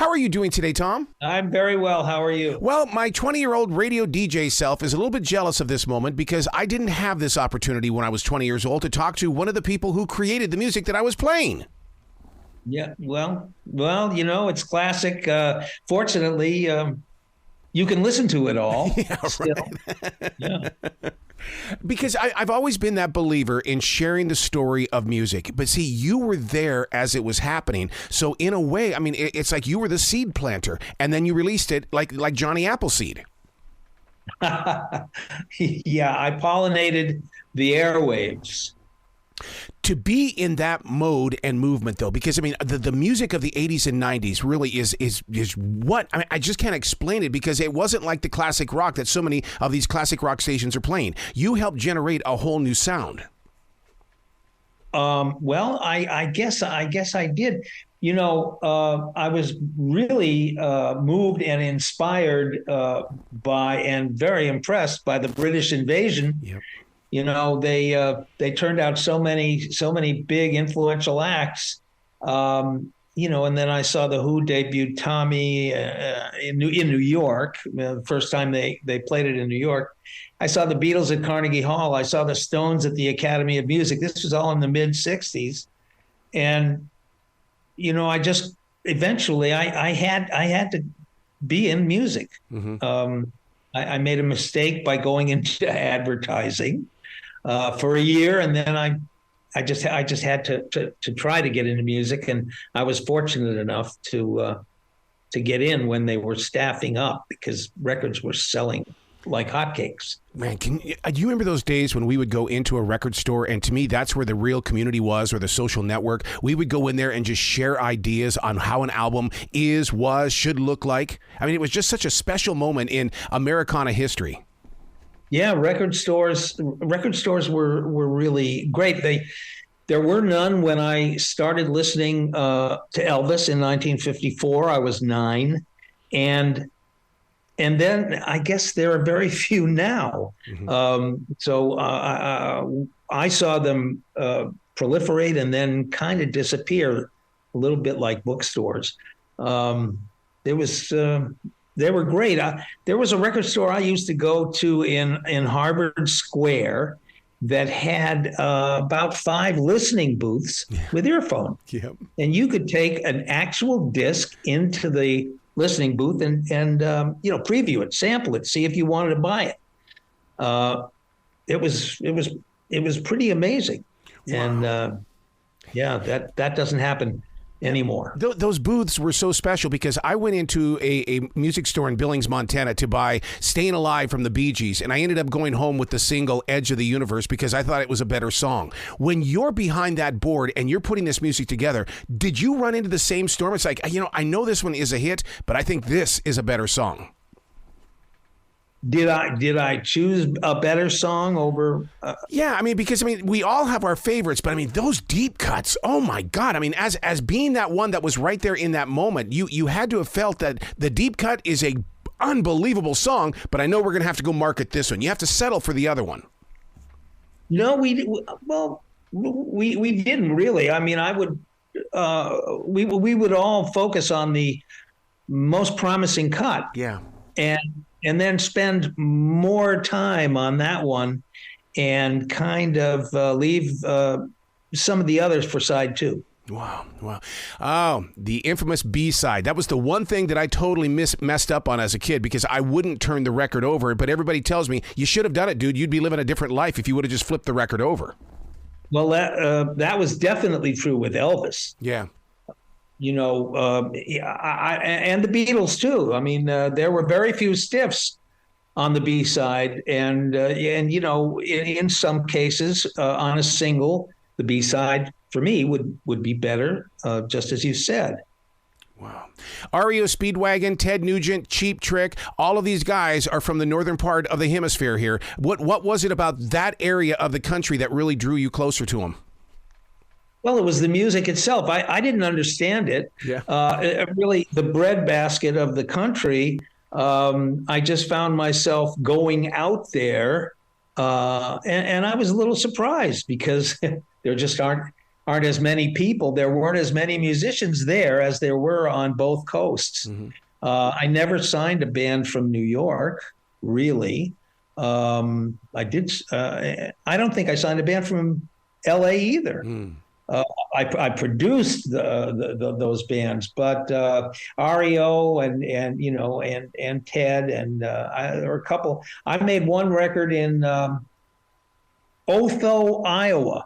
How are you doing today, Tom? I'm very well. How are you? Well, my 20-year-old radio DJ self is a little bit jealous of this moment because I didn't have this opportunity when I was 20 years old to talk to one of the people who created the music that I was playing. Yeah, well, it's classic. Fortunately, you can listen to it all. Yeah, still. Right. Yeah. Because I've always been that believer in sharing the story of music. But see, you were there as it was happening. So in a way, I mean, it's like you were the seed planter and then you released it like Johnny Appleseed. Yeah, I pollinated the airwaves. To be in that mode and movement, though, because, I mean, the music of the 80s and 90s really is what, I mean, I just can't explain it because it wasn't like the classic rock that so many of these classic rock stations are playing. You helped generate a whole new sound. Well, I guess I did. You know, I was really moved and inspired by and very impressed by the British invasion. Yep. You know, they turned out so many big influential acts. You know, and then I saw the Who debut Tommy in New York. The first time they played it in New York. I saw the Beatles at Carnegie Hall. I saw the Stones at the Academy of Music. This was all in the mid '60s, and you know, I just eventually I had to be in music. Mm-hmm. I made a mistake by going into advertising for a year, and then I just had to try to get into music, and I was fortunate enough to get in when they were staffing up because records were selling like hotcakes. Man, do you remember those days when we would go into a record store, and to me, that's where the real community was, or the social network? We would go in there and just share ideas on how an album should look like. I mean, it was just such a special moment in Americana history. Yeah, record stores were really great. There were none when I started listening to Elvis in 1954. I was 9, and then I guess there are very few now. Mm-hmm. So I saw them proliferate and then kind of disappear, a little bit like bookstores. They were great. There was a record store I used to go to in Harvard Square that had about 5 listening booths with earphones. Yep. And you could take an actual disc into the listening booth and preview it, sample it, see if you wanted to buy it. It was pretty amazing. Wow. And that doesn't happen anymore. Those booths were so special because I went into a music store in Billings, Montana to buy Staying Alive from the Bee Gees, and I ended up going home with the single Edge of the Universe because I thought it was a better song. When you're behind that board and you're putting this music together, did you run into the same storm? It's like, I know this one is a hit, but I think this is a better song. Did I choose a better song over? Yeah, I mean, because we all have our favorites, but those deep cuts. Oh my God! As being that one that was right there in that moment, you had to have felt that the deep cut is a unbelievable song. But I know we're gonna have to go market this one. You have to settle for the other one. No, we didn't really. We would all focus on the most promising cut. Yeah, and then spend more time on that one and kind of leave some of the others for side 2. Wow. Oh, the infamous B-side. That was the one thing that I totally messed up on as a kid because I wouldn't turn the record over, but everybody tells me, you should have done it, dude. You'd be living a different life if you would have just flipped the record over. Well, that was definitely true with Elvis. Yeah. And the Beatles too. There were very few stiffs on the B side, and in some cases on a single, the B side for me would be better, just as you said. Wow. REO Speedwagon, Ted Nugent, Cheap Trick, all of these guys are from the northern part of the hemisphere here. What was it about that area of the country that really drew you closer to them? Well, it was the music itself. I didn't understand it. Yeah. Really, the breadbasket of the country. I just found myself going out there, and I was a little surprised because there just aren't aren't as many people. There weren't as many musicians there as there were on both coasts. I never signed a band from New York, really. I did. I don't think I signed a band from L.A. either. I produced those bands, but REO and Ted and there were a couple. I made one record in Otho, Iowa,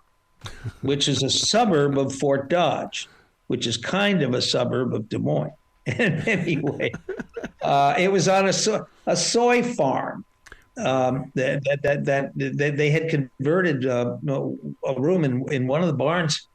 which is a suburb of Fort Dodge, which is kind of a suburb of Des Moines. And anyway, it was on a soy farm. That they had converted a room in one of the barns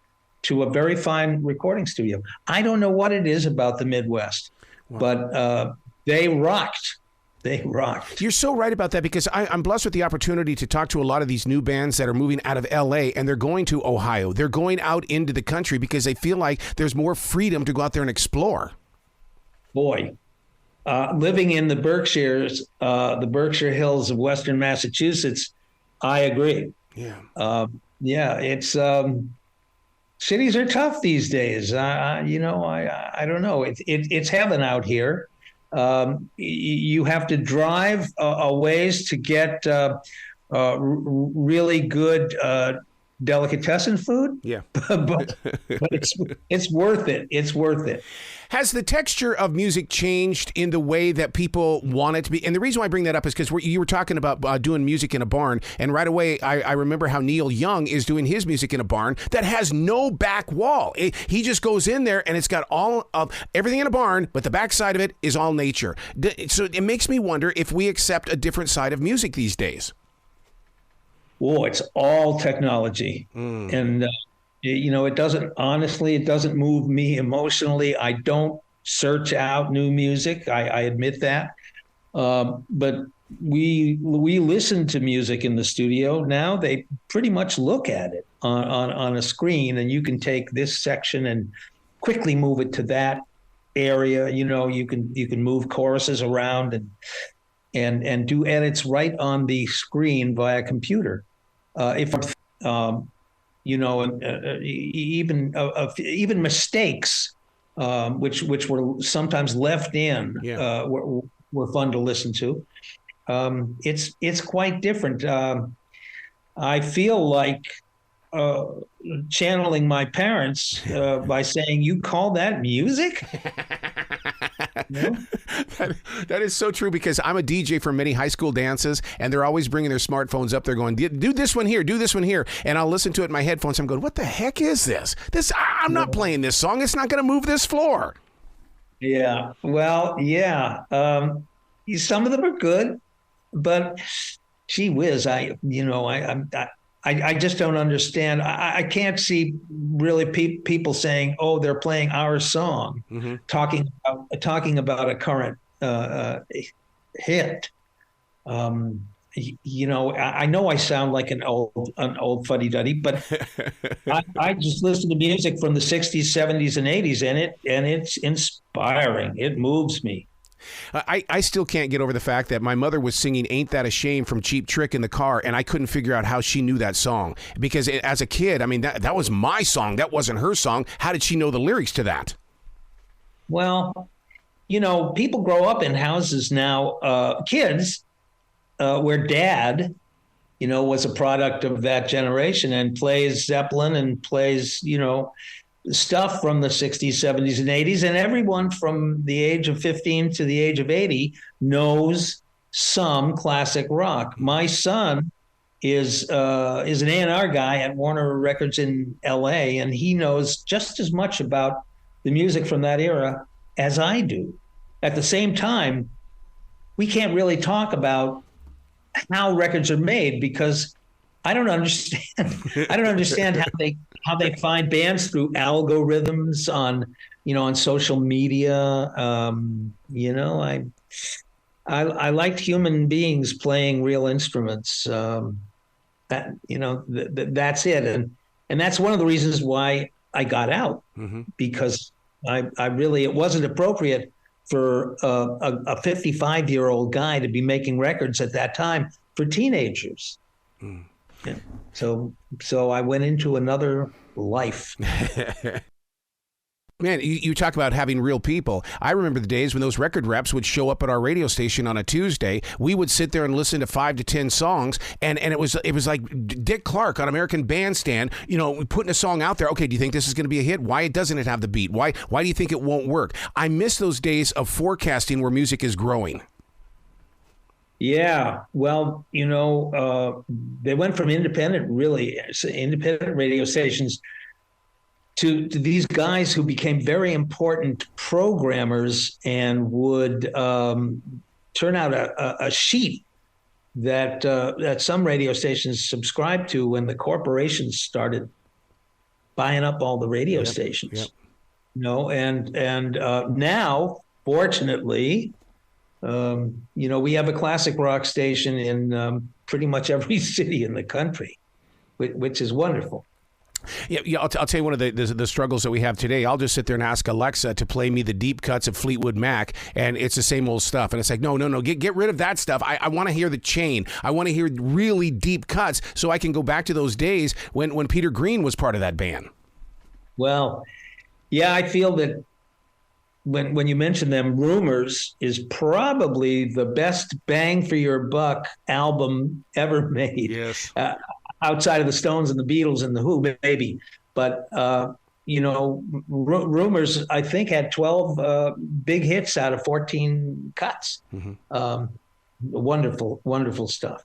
to a very fine recording studio. I don't know what it is about the Midwest, but they rocked. They rocked. You're so right about that, because I'm blessed with the opportunity to talk to a lot of these new bands that are moving out of L.A. and they're going to Ohio. They're going out into the country because they feel like there's more freedom to go out there and explore. Boy. Living in the Berkshires, the Berkshire Hills of Western Massachusetts, I agree. Yeah. It's cities are tough these days. I don't know. It's heaven out here. You have to drive a ways to get really good delicatessen food. Yeah. but it's worth it. It's worth it. Has the texture of music changed in the way that people want it to be? And the reason why I bring that up is because you were talking about doing music in a barn, and right away I remember how Neil Young is doing his music in a barn that has no back wall. He just goes in there and it's got all of everything in a barn, but the back side of it is all nature. So it makes me wonder if we accept a different side of music these days. Oh, it's all technology. And it doesn't move me emotionally. I don't search out new music. I admit that. But we listen to music in the studio. Now they pretty much look at it on a screen, and you can take this section and quickly move it to that area. You can move choruses around and do edits right on the screen via computer. Even mistakes, which were sometimes left in, were fun to listen to. It's quite different. I feel like channeling my parents by saying, "You call that music?" That is so true, because I'm a DJ for many high school dances, and they're always bringing their smartphones up. They're going, do this one here, do this one here. And I'll listen to it in my headphones. I'm going, what the heck is this? I'm not playing this song. It's not going to move this floor. Yeah. Well, yeah. Some of them are good, but gee whiz, I just don't understand. I can't see really people saying, "Oh, they're playing our song," talking about a current hit. I know I sound like an old fuddy-duddy, but I just listen to music from the 60s, 70s, and 80s, and it's inspiring. It moves me. I still can't get over the fact that my mother was singing "Ain't That a Shame" from Cheap Trick in the car, and I couldn't figure out how she knew that song. Because as a kid, I mean, that was my song. That wasn't her song. How did she know the lyrics to that? Well, people grow up in houses now, kids, where dad, was a product of that generation and plays Zeppelin and plays, stuff from the 60s, 70s, and 80s. And everyone from the age of 15 to the age of 80 knows some classic rock. My son is an A&R guy at Warner Records in LA, and he knows just as much about the music from that era as I do. At the same time, we can't really talk about how records are made because I don't understand. I don't understand how they find bands through algorithms on social media. I liked human beings playing real instruments. That's it, and that's one of the reasons why I got out, because it wasn't appropriate for a 55-year-old guy to be making records at that time for teenagers. Yeah. So I went into another life. Man, you talk about having real people. I remember the days when those record reps would show up at our radio station on a Tuesday. We would sit there and listen to 5 to 10 songs, and it was like Dick Clark on American Bandstand, putting a song out there. Okay, do you think this is going to be a hit? Why doesn't it have the beat? Why do you think it won't work? I miss those days of forecasting where music is growing. Yeah, well, they went from independent radio stations to these guys who became very important programmers and would turn out a sheet that some radio stations subscribed to when the corporations started buying up all the radio stations. Yep. And now, fortunately, we have a classic rock station in pretty much every city in the country, which is wonderful. Yeah. I'll tell you one of the struggles that we have today. I'll just sit there and ask Alexa to play me the deep cuts of Fleetwood Mac, and it's the same old stuff. And it's like, no, get rid of that stuff. I want to hear the chain. I want to hear really deep cuts so I can go back to those days when Peter Green was part of that band. Well, yeah, I feel that when you mention them, Rumors is probably the best bang for your buck album ever made. Yes. Outside of the Stones and the Beatles and the Who, maybe. But, Rumors, I think, had 12 big hits out of 14 cuts. Mm-hmm. Wonderful, wonderful stuff.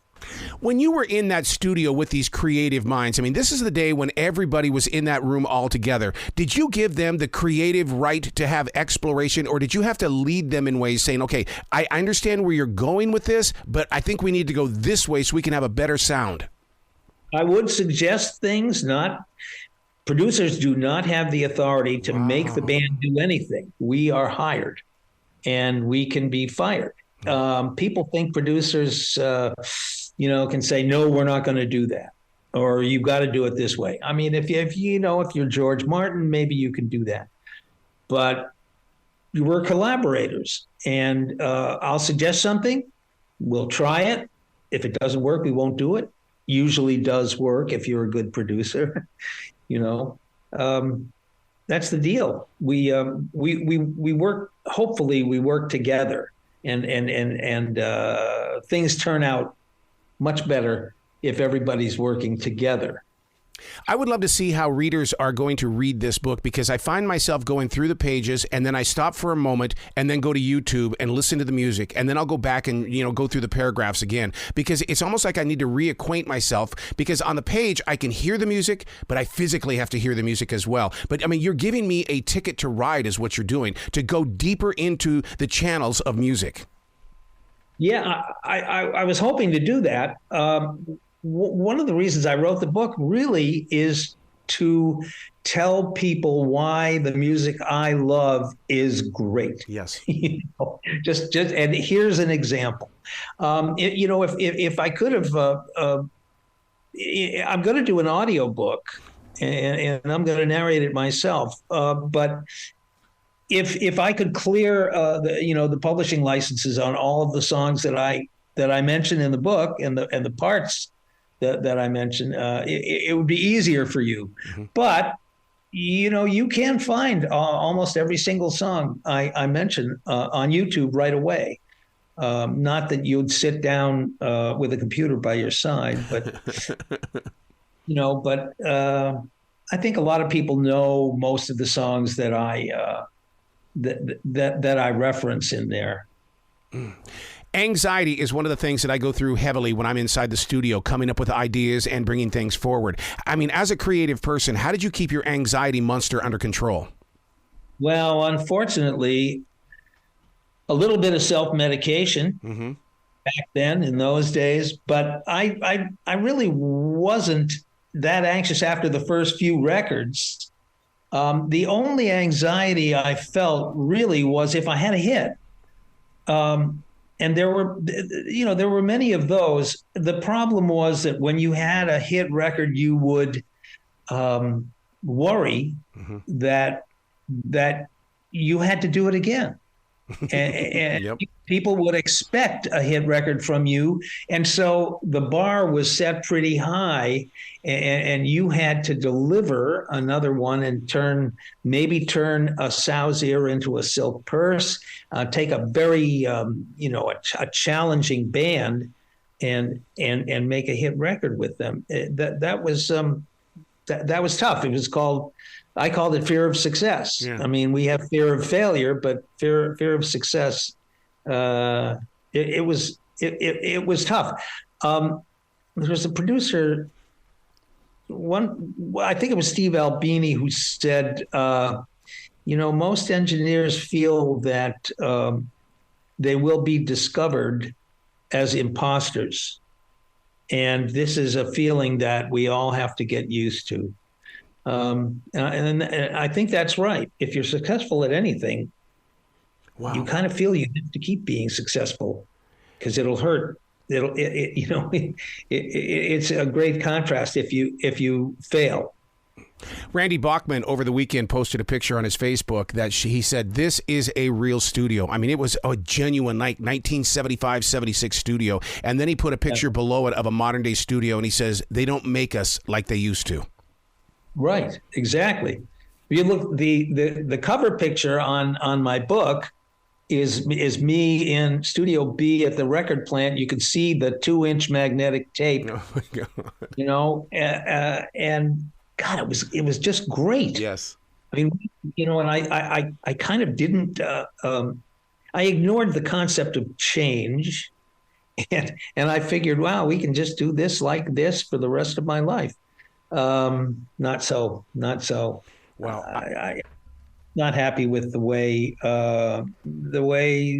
When you were in that studio with these creative minds, I mean, this is the day when everybody was in that room all together. Did you give them the creative right to have exploration, or did you have to lead them in ways saying, okay, I understand where you're going with this, but I think we need to go this way so we can have a better sound? I would suggest things. Producers do not have the authority to make the band do anything. We are hired, and we can be fired. People think producers, can say, no, we're not going to do that, or you've got to do it this way. I mean, if you're George Martin, maybe you can do that, but we're collaborators, and I'll suggest something. We'll try it. If it doesn't work, we won't do it. Usually does work if you're a good producer. That's the deal. We work. Hopefully, we work together, and things turn out much better if everybody's working together. I would love to see how readers are going to read this book, because I find myself going through the pages and then I stop for a moment and then go to YouTube and listen to the music, and then I'll go back and go through the paragraphs again, because it's almost like I need to reacquaint myself, because on the page I can hear the music, but I physically have to hear the music as well. But I mean, you're giving me a ticket to ride is what you're doing, to go deeper into the channels of music. Yeah, I was hoping to do that. One of the reasons I wrote the book really is to tell people why the music I love is great. Yes. Just and here's an example. If I could have, I'm going to do an audio book, and I'm going to narrate it myself. But if I could clear the publishing licenses on all of the songs that I mentioned in the book and the parts that I mentioned, it would be easier for you. Mm-hmm. But you can find almost every single song I mentioned on YouTube right away. Not that you'd sit down with a computer by your side, but I think a lot of people know most of the songs that I reference in there. Mm. Anxiety is one of the things that I go through heavily when I'm inside the studio, coming up with ideas and bringing things forward. I mean, as a creative person, how did you keep your anxiety monster under control? Well, unfortunately, a little bit of self-medication mm-hmm. back then in those days, but I really wasn't that anxious after the first few records. The only anxiety I felt really was if I had a hit. And there were many of those. The problem was that when you had a hit record, you would worry mm-hmm. that you had to do it again. and Yep. people would expect a hit record from you, and so the bar was set pretty high, and you had to deliver another one and maybe turn a sow's ear into a silk purse, take a very a challenging band and make a hit record with them. That was tough. It was I called it fear of success. Yeah. I mean, we have fear of failure, but fear of success. It was tough. There was a producer. I think it was Steve Albini who said, most engineers feel that they will be discovered as imposters, and this is a feeling that we all have to get used to. And I think that's right. If you're successful at anything, Wow. you kind of feel you have to keep being successful because it'll hurt. It's a great contrast if you fail. Randy Bachman over the weekend posted a picture on his Facebook that he said, this is a real studio. I mean, it was a genuine 1975, 76 studio. And then he put a picture below it of a modern day studio. And he says, they don't make us like they used to. Right. Exactly. You look, the cover picture on my book is me in Studio B at the record plant. You can see the 2-inch magnetic tape, Oh my God. And God, it was just great. Yes. I mean, and I kind of didn't, I ignored the concept of change, and I figured, wow, we can just do this like this for the rest of my life. Not so. Wow. I'm not happy with the way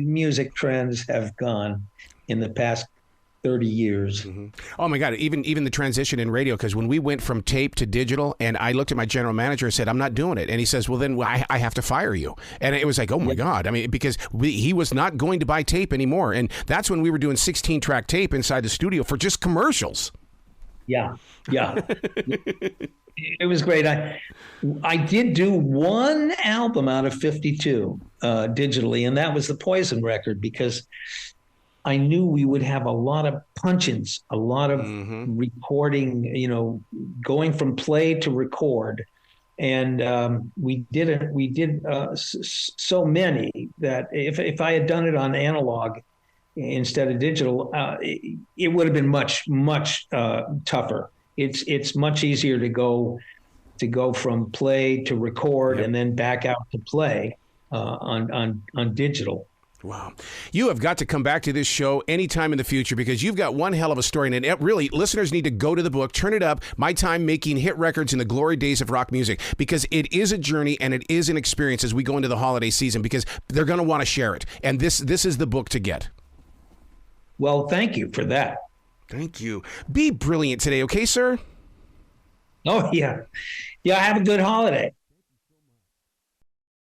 music trends have gone in the past 30 years. Mm-hmm. Oh my God. Even the transition in radio, because when we went from tape to digital, and I looked at my general manager and said, I'm not doing it. And he says, well, then I have to fire you. And it was like, oh my God. I mean, because he was not going to buy tape anymore. And that's when we were doing 16-track tape inside the studio for just commercials. Yeah. It was great. I did do one album out of 52 digitally, and that was the Poison record, because I knew we would have a lot of punch-ins, a lot of recording, going from play to record. And we did so many that if I had done it on analog instead of digital, it would have been much tougher. It's much easier to go from play to record and then back out to play on digital. Wow. You have got to come back to this show anytime in the future, because you've got one hell of a story. And it really, listeners need to go to the book, turn it up, My Time Making Hit Records in the Glory Days of Rock Music, because it is a journey and it is an experience as we go into the holiday season, because they're going to want to share it. And this is the book to get. Well, thank you for that. Thank you. Be brilliant today, okay, sir? Oh, yeah. Yeah, have a good holiday.